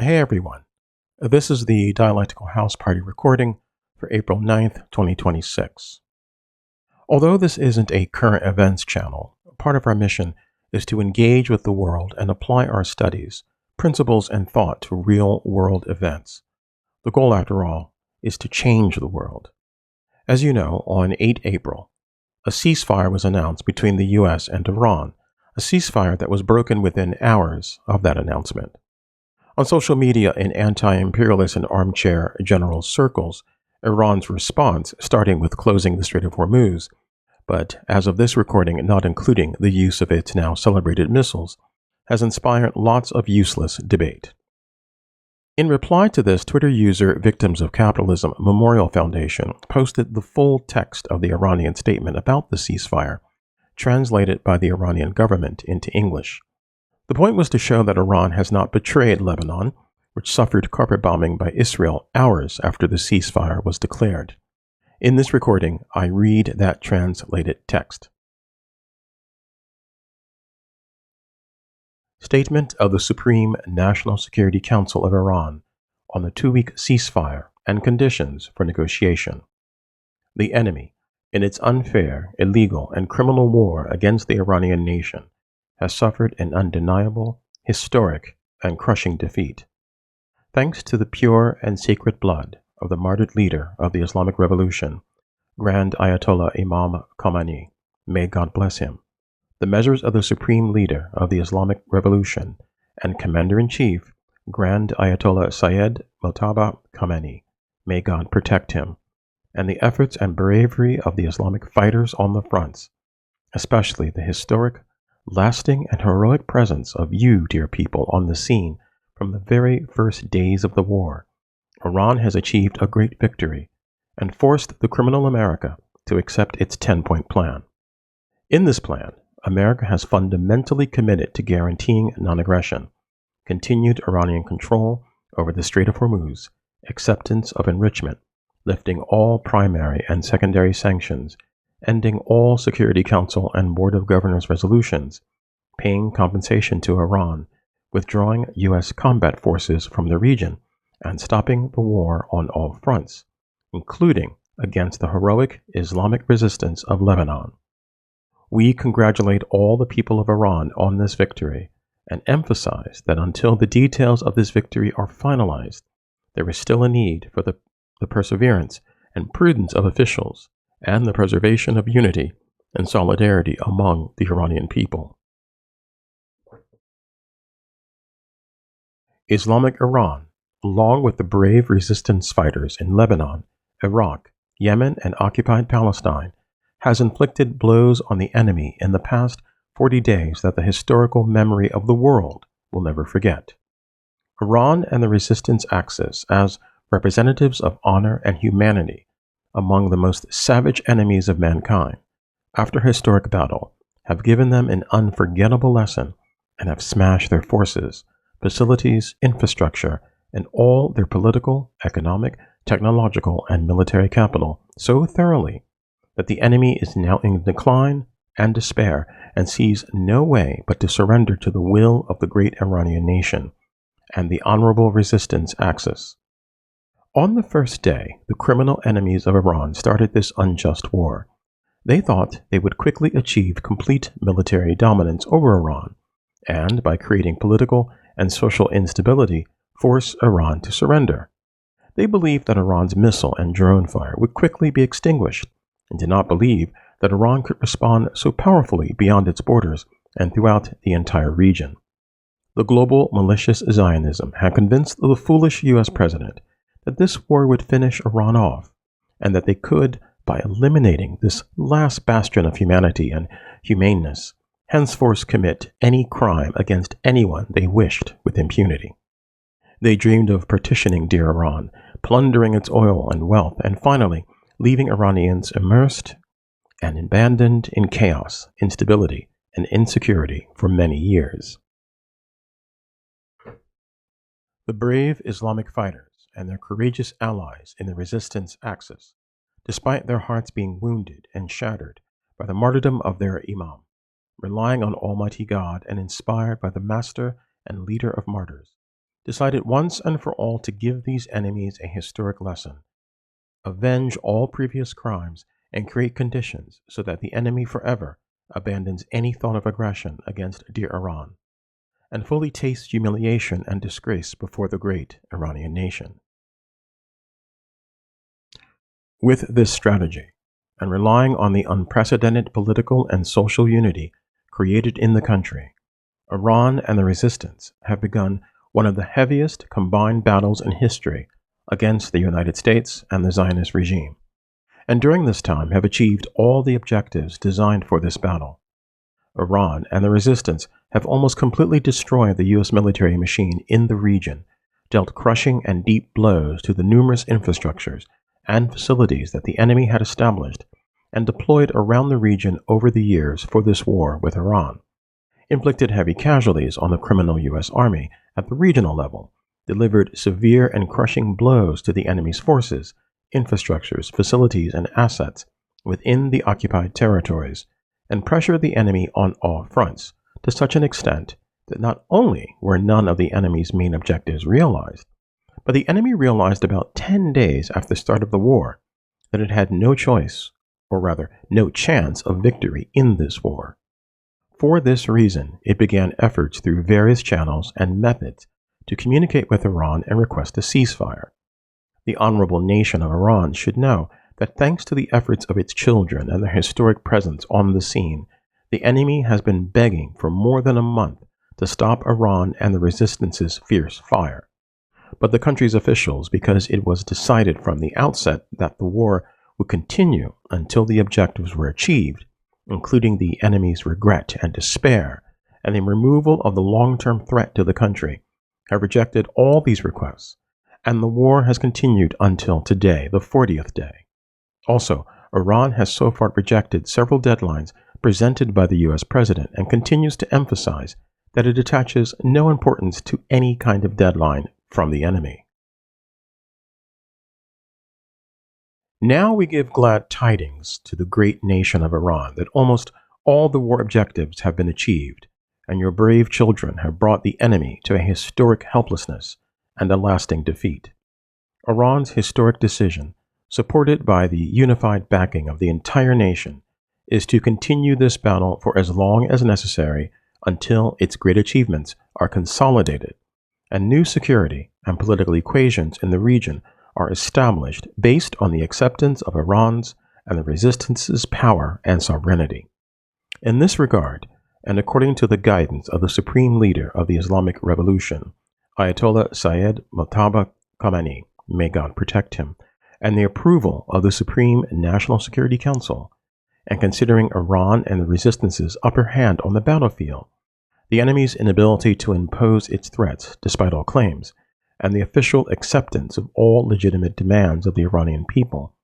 Hey everyone, this is the Dialectical House Party recording for April 9th, 2026. Although this isn't a current events channel, part of our mission is to engage with the world and apply our studies, principles, and thought to real world events. The goal, after all, is to change the world. As you know, on 8 April, a ceasefire was announced between the US and Iran, a ceasefire that was broken within hours of that announcement. On social media in anti-imperialist and armchair general circles, Iran's response, starting with closing the Strait of Hormuz, but as of this recording not including the use of its now celebrated missiles, has inspired lots of useless debate. In reply to this, Twitter user Victims of Capitalism Memorial Foundation posted the full text of the Iranian statement about the ceasefire, translated by the Iranian government into English. The point was to show that Iran has not betrayed Lebanon, which suffered carpet bombing by Israel hours after the ceasefire was declared. In this recording, I read that translated text. Statement of the Supreme National Security Council of Iran on the 2-week ceasefire and conditions for negotiation. The enemy, in its unfair, illegal, and criminal war against the Iranian nation, has suffered an undeniable, historic, and crushing defeat. Thanks to the pure and sacred blood of the martyred leader of the Islamic Revolution, Grand Ayatollah Imam Khomeini, may God bless him, the measures of the supreme leader of the Islamic Revolution and Commander-in-Chief, Grand Ayatollah Syed Mojtaba Khomeini, may God protect him, and the efforts and bravery of the Islamic fighters on the fronts, especially the historic, lasting, and heroic presence of you, dear people, on the scene from the very first days of the war, Iran has achieved a great victory and forced the criminal America to accept its 10-point plan. In this plan, America has fundamentally committed to guaranteeing non-aggression, continued Iranian control over the Strait of Hormuz, acceptance of enrichment, lifting all primary and secondary sanctions, ending all Security Council and Board of Governors resolutions, paying compensation to Iran, withdrawing U.S. combat forces from the region, and stopping the war on all fronts, including against the heroic Islamic resistance of Lebanon. We congratulate all the people of Iran on this victory and emphasize that until the details of this victory are finalized, there is still a need for the perseverance and prudence of officials and the preservation of unity and solidarity among the Iranian people. Islamic Iran, along with the brave resistance fighters in Lebanon, Iraq, Yemen, and occupied Palestine, has inflicted blows on the enemy in the past 40 days that the historical memory of the world will never forget. Iran and the resistance axis, as representatives of honor and humanity among the most savage enemies of mankind, after historic battle, have given them an unforgettable lesson and have smashed their forces, facilities, infrastructure, and all their political, economic, technological, and military capital so thoroughly that the enemy is now in decline and despair and sees no way but to surrender to the will of the great Iranian nation and the honorable resistance axis. On the first day, the criminal enemies of Iran started this unjust war. They thought they would quickly achieve complete military dominance over Iran, and by creating political and social instability, force Iran to surrender. They believed that Iran's missile and drone fire would quickly be extinguished, and did not believe that Iran could respond so powerfully beyond its borders and throughout the entire region. The global malicious Zionism had convinced the foolish U.S. president that this war would finish Iran off, and that they could, by eliminating this last bastion of humanity and humaneness, henceforth commit any crime against anyone they wished with impunity. They dreamed of partitioning dear Iran, plundering its oil and wealth, and finally leaving Iranians immersed and abandoned in chaos, instability, and insecurity for many years. The brave Islamic fighters and their courageous allies in the resistance axis, despite their hearts being wounded and shattered by the martyrdom of their Imam, relying on Almighty God and inspired by the master and leader of martyrs, decided once and for all to give these enemies a historic lesson, avenge all previous crimes, and create conditions so that the enemy forever abandons any thought of aggression against dear Iran, and fully tastes humiliation and disgrace before the great Iranian nation. With this strategy, and relying on the unprecedented political and social unity created in the country, Iran and the resistance have begun one of the heaviest combined battles in history against the United States and the Zionist regime, and during this time have achieved all the objectives designed for this battle. Iran and the resistance have almost completely destroyed the U.S. military machine in the region, dealt crushing and deep blows to the numerous infrastructures and facilities that the enemy had established and deployed around the region over the years for this war with Iran, inflicted heavy casualties on the criminal U.S. Army at the regional level, delivered severe and crushing blows to the enemy's forces, infrastructures, facilities, and assets within the occupied territories, and pressured the enemy on all fronts to such an extent that not only were none of the enemy's main objectives realized, but the enemy realized about 10 days after the start of the war that it had no choice, or rather no chance of victory in this war. For this reason, it began efforts through various channels and methods to communicate with Iran and request a ceasefire. The honorable nation of Iran should know that thanks to the efforts of its children and their historic presence on the scene, the enemy has been begging for more than a month to stop Iran and the resistance's fierce fire. But the country's officials, because it was decided from the outset that the war would continue until the objectives were achieved, including the enemy's regret and despair, and the removal of the long-term threat to the country, have rejected all these requests, and the war has continued until today, the 40th day. Also, Iran has so far rejected several deadlines presented by the U.S. president and continues to emphasize that it attaches no importance to any kind of deadline from the enemy. Now we give glad tidings to the great nation of Iran that almost all the war objectives have been achieved, and your brave children have brought the enemy to a historic helplessness and a lasting defeat. Iran's historic decision, supported by the unified backing of the entire nation, is to continue this battle for as long as necessary until its great achievements are consolidated and new security and political equations in the region are established based on the acceptance of Iran's and the resistance's power and sovereignty. In this regard, and according to the guidance of the supreme leader of the Islamic Revolution, Ayatollah Sayyid Mojtaba Khamenei, may God protect him, and the approval of the Supreme National Security Council, and considering Iran and the resistance's upper hand on the battlefield, the enemy's inability to impose its threats despite all claims, and the official acceptance of all legitimate demands of the Iranian people,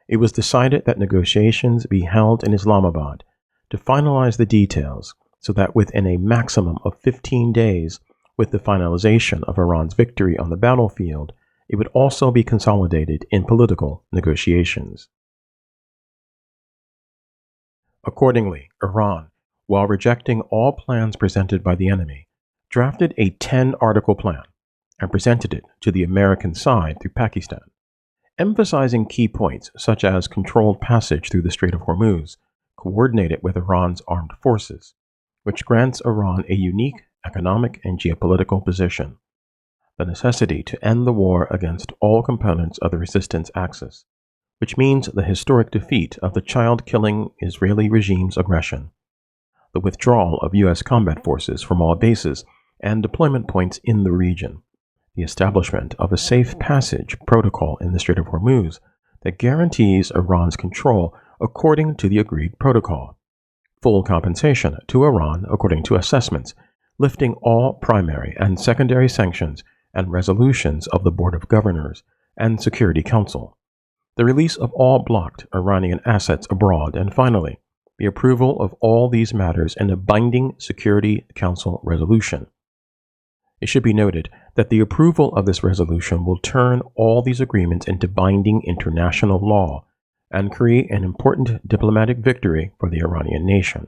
it was decided that negotiations be held in Islamabad to finalize the details so that within a maximum of 15 days, with the finalization of Iran's victory on the battlefield, it would also be consolidated in political negotiations. Accordingly, Iran, while rejecting all plans presented by the enemy, drafted a 10-article plan and presented it to the American side through Pakistan, emphasizing key points such as controlled passage through the Strait of Hormuz, coordinated with Iran's armed forces, which grants Iran a unique economic and geopolitical position, the necessity to end the war against all components of the resistance axis, which means the historic defeat of the child-killing Israeli regime's aggression, the withdrawal of U.S. combat forces from all bases and deployment points in the region, the establishment of a safe passage protocol in the Strait of Hormuz that guarantees Iran's control according to the agreed protocol, full compensation to Iran according to assessments, lifting all primary and secondary sanctions and resolutions of the Board of Governors and Security Council, the release of all blocked Iranian assets abroad, and finally, the approval of all these matters in a binding Security Council resolution. It should be noted that the approval of this resolution will turn all these agreements into binding international law and create an important diplomatic victory for the Iranian nation.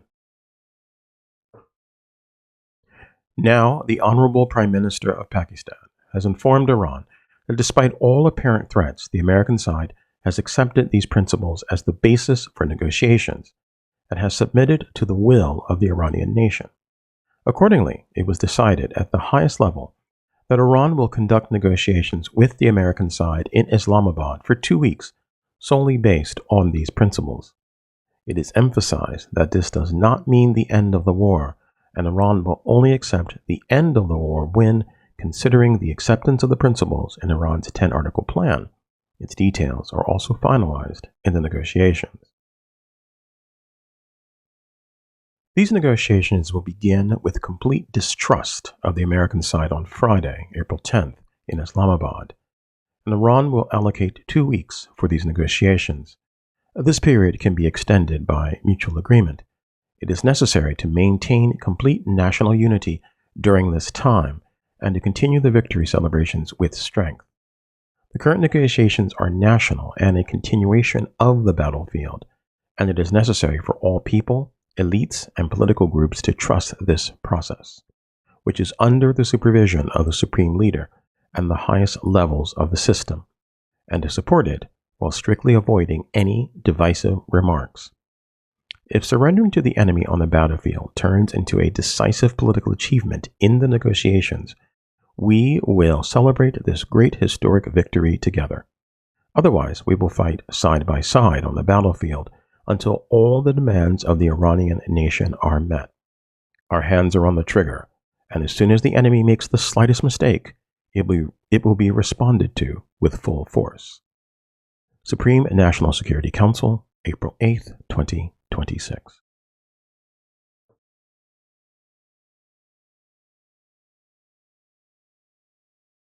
Now, the Honorable Prime Minister of Pakistan has informed Iran that despite all apparent threats, the American side has accepted these principles as the basis for negotiations and has submitted to the will of the Iranian nation. Accordingly, it was decided at the highest level that Iran will conduct negotiations with the American side in Islamabad for 2 weeks, solely based on these principles. It is emphasized that this does not mean the end of the war, and Iran will only accept the end of the war when, considering the acceptance of the principles in Iran's 10-article plan, its details are also finalized in the negotiations. These negotiations will begin with complete distrust of the American side on Friday, April 10th, in Islamabad, and Iran will allocate 2 weeks for these negotiations. This period can be extended by mutual agreement. It is necessary to maintain complete national unity during this time and to continue the victory celebrations with strength. The current negotiations are national and a continuation of the battlefield, and it is necessary for all people, elites, and political groups to trust this process, which is under the supervision of the supreme leader and the highest levels of the system, and to support it while strictly avoiding any divisive remarks. If surrendering to the enemy on the battlefield turns into a decisive political achievement in the negotiations, we will celebrate this great historic victory together. Otherwise, we will fight side by side on the battlefield until all the demands of the Iranian nation are met. Our hands are on the trigger, and as soon as the enemy makes the slightest mistake, it will be responded to with full force. Supreme National Security Council, April 8, 2026.